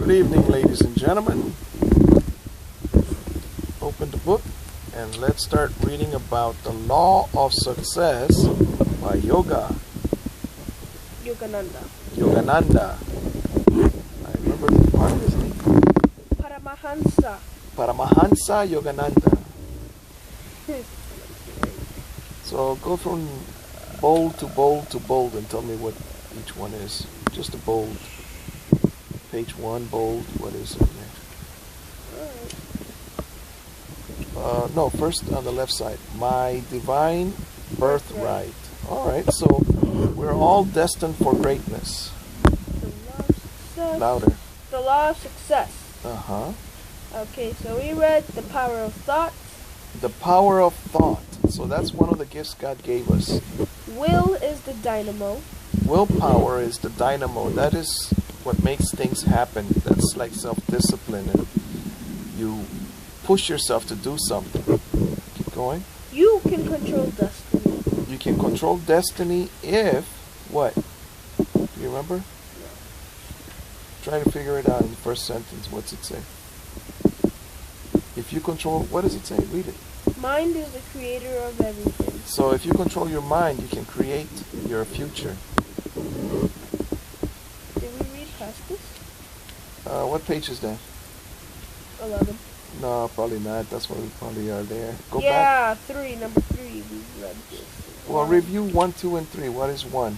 Good evening, ladies and gentlemen. Open the book and let's start reading about the law of success by Yogananda. I remember the part of his name. Paramahansa Yogananda. So go from bold to bold to bold and tell me what each one is. Just a bold. Page 1, bold. What is it there? No, first on the left side. My divine birthright. Alright, so we're all destined for greatness. Louder. The law of success. Uh-huh. Okay, so we read the power of thought. The power of thought. So that's one of the gifts God gave us. Will is the dynamo. Willpower is the dynamo. That is what makes things happen. That's like self-discipline, and you push yourself to do something. Keep going. You can control destiny. You can control destiny if what? Do you remember? No. Try to figure it out in the first sentence. What's it say? If you control, what does it say? Read it. Mind is the creator of everything. So if you control your mind, you can create your future. Did we read past this? What page is that? 11. No, probably not. That's why we probably are there. Go back. Yeah, 3, number 3, we read this. Well, review 1, 2, and 3. What is 1?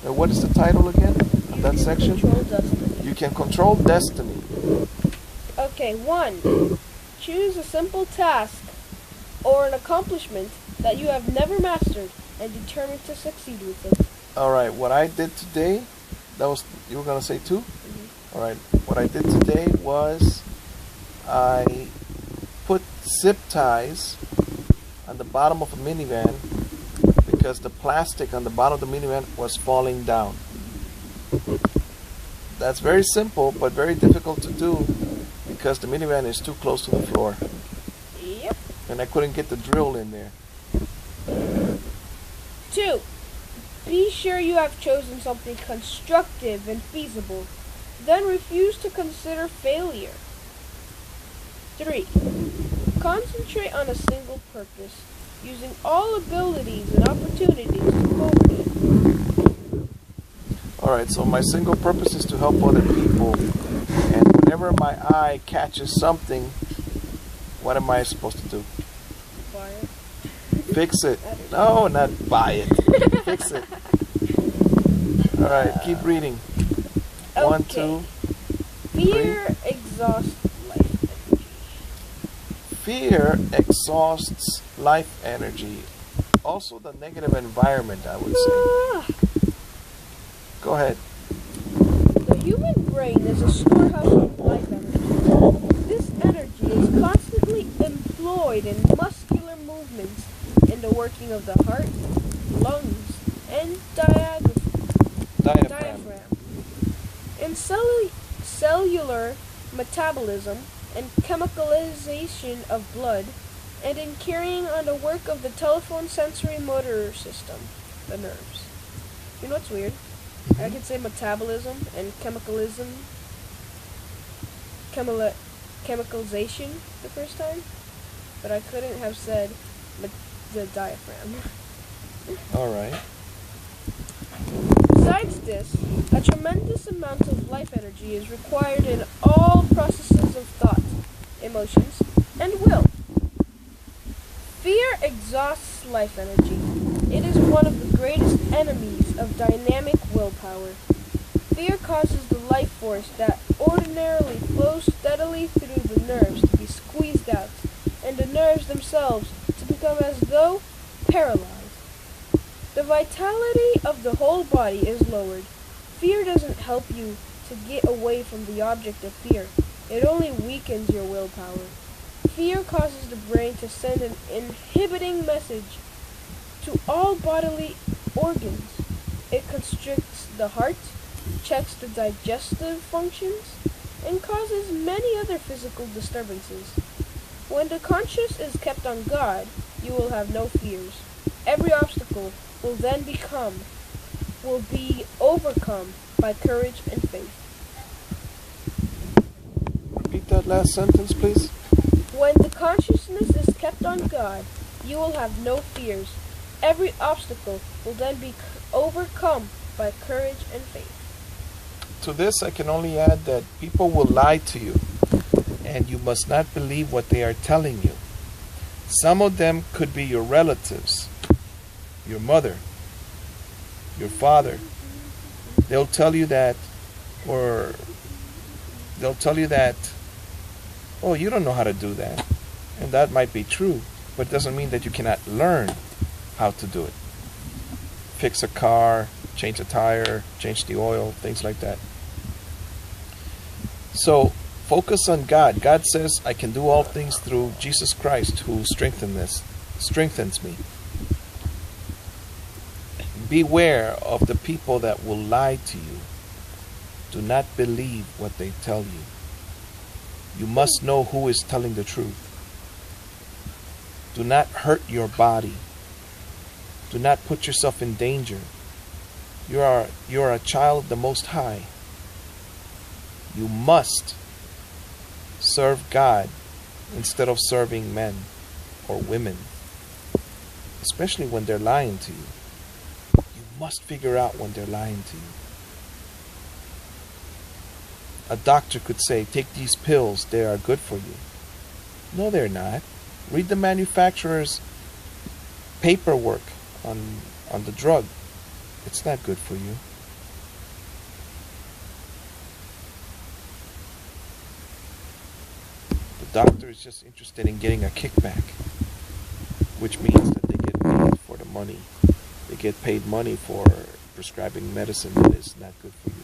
And what is the title again of that section? Control destiny. You can control destiny. Okay, 1. Choose a simple task or an accomplishment that you have never mastered and determine to succeed with it. Alright, what I did today, that was, you were going to say 2? Mm-hmm. Alright, what I did today was I put zip ties on the bottom of a minivan because the plastic on the bottom of the minivan was falling down. That's very simple but very difficult to do because the minivan is too close to the floor. Yep. And I couldn't get the drill in there. 2. Be sure you have chosen something constructive and feasible. Then refuse to consider failure. 3. Concentrate on a single purpose, using all abilities and opportunities to forward it. Alright, so my single purpose is to help other people. And whenever my eye catches something, what am I supposed to do? Buy it. Fix it. No, not buy it. Fix it. Alright, keep reading. 1, 2, 3. Fear exhausts life energy. Fear exhausts life energy. Also the negative environment, I would say. Go ahead. The human brain is a storehouse of life energy. This energy is constantly employed in muscular movements in the working of the heart, lungs, and diaphragm. In cellular metabolism and chemicalization of blood, and in carrying on the work of the telephone sensory motor system, the nerves. You know what's weird? I could say metabolism and chemicalization the first time, but I couldn't have said the diaphragm. Alright. Besides this, a tremendous amount of life energy is required in all processes of thought, emotions, and will. Fear exhausts life energy. It is one of the greatest enemies of dynamic willpower. Fear causes the life force that ordinarily flows steadily through the nerves to be squeezed out, and the nerves themselves to become as though paralyzed. The vitality of the whole body is lowered. Fear doesn't help you to get away from the object of fear. It only weakens your willpower. Fear causes the brain to send an inhibiting message to all bodily organs. It constricts the heart, checks the digestive functions, and causes many other physical disturbances. When the conscience is kept on God, you will have no fears. Every obstacle will then be overcome by courage and faith. last sentence, please? When the consciousness is kept on God, you will have no fears. Every obstacle will then be overcome by courage and faith. To this, I can only add that people will lie to you, and you must not believe what they are telling you. Some of them could be your relatives, your mother, your father. They'll tell you that, or they'll tell you that, oh, you don't know how to do that. And that might be true, but it doesn't mean that you cannot learn how to do it. Fix a car, change a tire, change the oil, things like that. So focus on God. God says, I can do all things through Jesus Christ who strengthens me. Beware of the people that will lie to you. Do not believe what they tell you. You must know who is telling the truth. Do not hurt your body. Do not put yourself in danger. You are a child of the Most High. You must serve God instead of serving men or women, especially when they're lying to you. You must figure out when they're lying to you. A doctor could say, take these pills, they are good for you. No, they're not. Read the manufacturer's paperwork on the drug. It's not good for you. The doctor is just interested in getting a kickback, which means that they get paid for the money. They get paid money for prescribing medicine that is not good for you.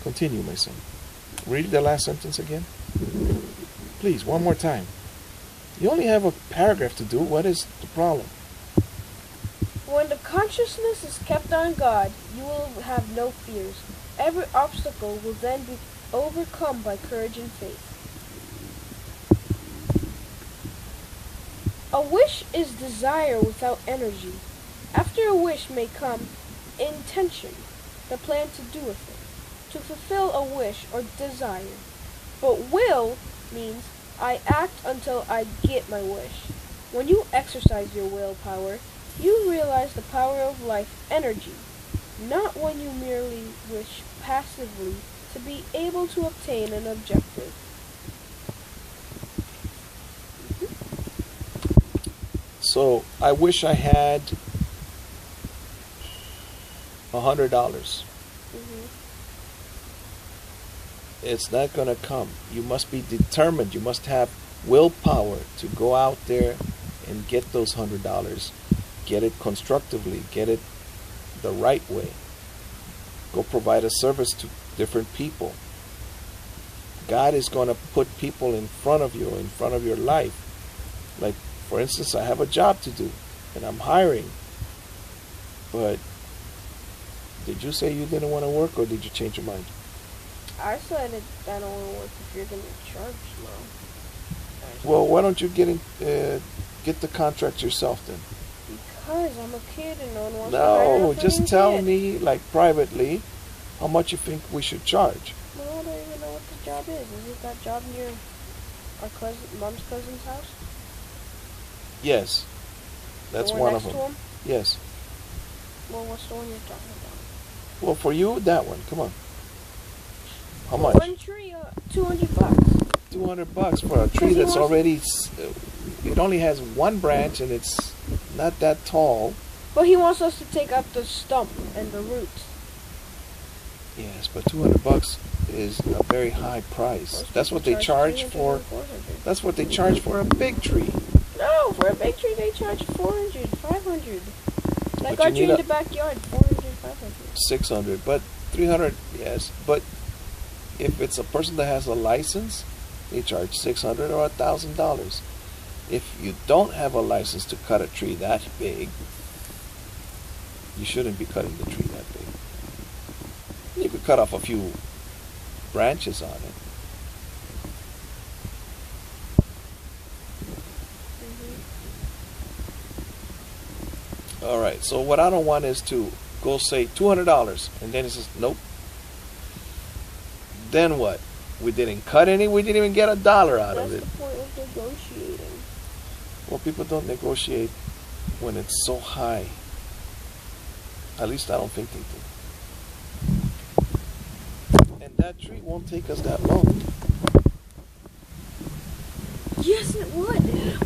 Continue, my son. Read the last sentence again. Please, one more time. You only have a paragraph to do. What is the problem? When the consciousness is kept on God, you will have no fears. Every obstacle will then be overcome by courage and faith. A wish is desire without energy. After a wish may come intention, the plan to do a thing, to fulfill a wish or desire. But will means I act until I get my wish. When you exercise your willpower, you realize the power of life energy, not when you merely wish passively to be able to obtain an objective. So I wish I had $100. It's not going to come. You must be determined. You must have willpower to go out there and get those $100. Get it constructively. Get it the right way. Go provide a service to different people. God is going to put people in front of you, in front of your life. Like, for instance, I have a job to do and I'm hiring. But did you say you didn't want to work, or did you change your mind? I said I don't want to work if you're going to charge low. Well, why don't you get the contract yourself then? Because I'm a kid and no one wants to hire No, a just tell kid. me, like, privately, how much you think we should charge. Well, I don't even know what the job is. Is it that job near our mom's cousin's house? Yes, that's the one next of them. To him? Yes. Well, what's the one you're talking about? Well, for you, that one. Come on. How much? One tree, $200. $200 for a tree that's already. It only has one branch and it's not that tall. But he wants us to take out the stump and the roots. Yes, but $200 is a very high price. That's what they charge for. That's what they charge for a big tree. No, for a big tree they charge $400, $500. Like But our you tree in need the backyard, $400, $500. $600, but $300, yes. But if it's a person that has a license, they charge $600 or $1,000. If you don't have a license to cut a tree that big, you shouldn't be cutting the tree that big. You could cut off a few branches on it. All right, so what I don't want is to go say $200, and then it says, nope. Then what? We didn't cut any. We didn't even get $1 out of it. That's the point of negotiating. Well, people don't negotiate when it's so high. At least I don't think they do. And that tree won't take us that long. Yes, it would.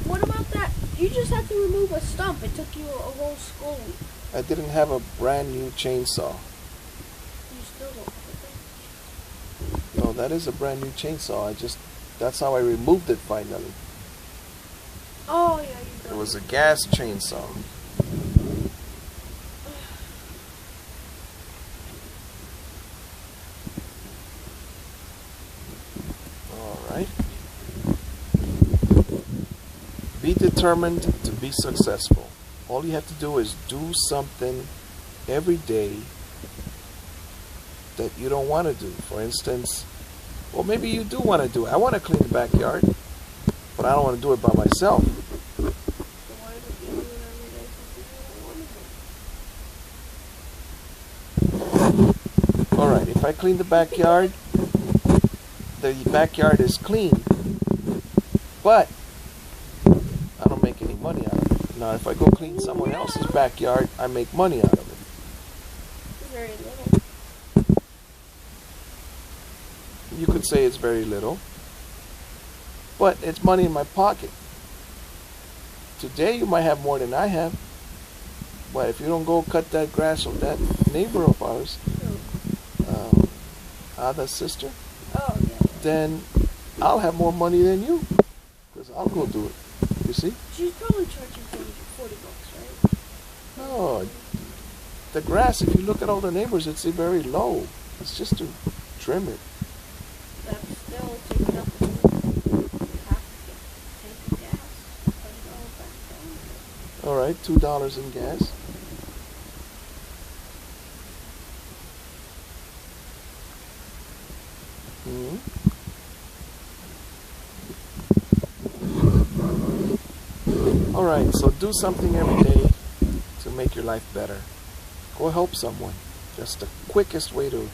What about that? You just had to remove a stump. It took you a whole school week. I didn't have a brand new chainsaw. You still don't have it. No, that is a brand new chainsaw. That's how I removed it finally. Oh, yeah, you It don't. was a gas chainsaw. Alright. Be determined to be successful. All you have to do is do something every day that you don't want to do. For instance, well, maybe you do want to do it. I want to clean the backyard, but I don't want to do it by myself. So why did you do it every day if you don't want to? Alright, if I clean the backyard is clean, but I don't make any money out of it. Now, if I go clean someone else's backyard, I make money out of it. Very little. You could say it's very little, but it's money in my pocket. Today you might have more than I have, but if you don't go cut that grass of that neighbor of ours, Ada's sister, Oh, yeah. then I'll have more money than you, because I'll go do it. You see? She's probably charging $40, right? No, the grass, if you look at all the neighbors, it's very low. It's just to trim it. That's still taking up the half tank of gas. $30 back down. All right, $2 in gas. All right, so do something every day to make your life better. Go help someone. That's the quickest way to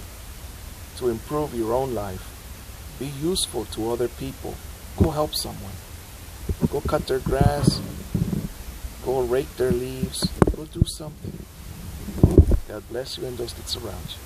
improve your own life. Be useful to other people. Go help someone. Go cut their grass. Go rake their leaves. Go do something. God bless you and those that surround you.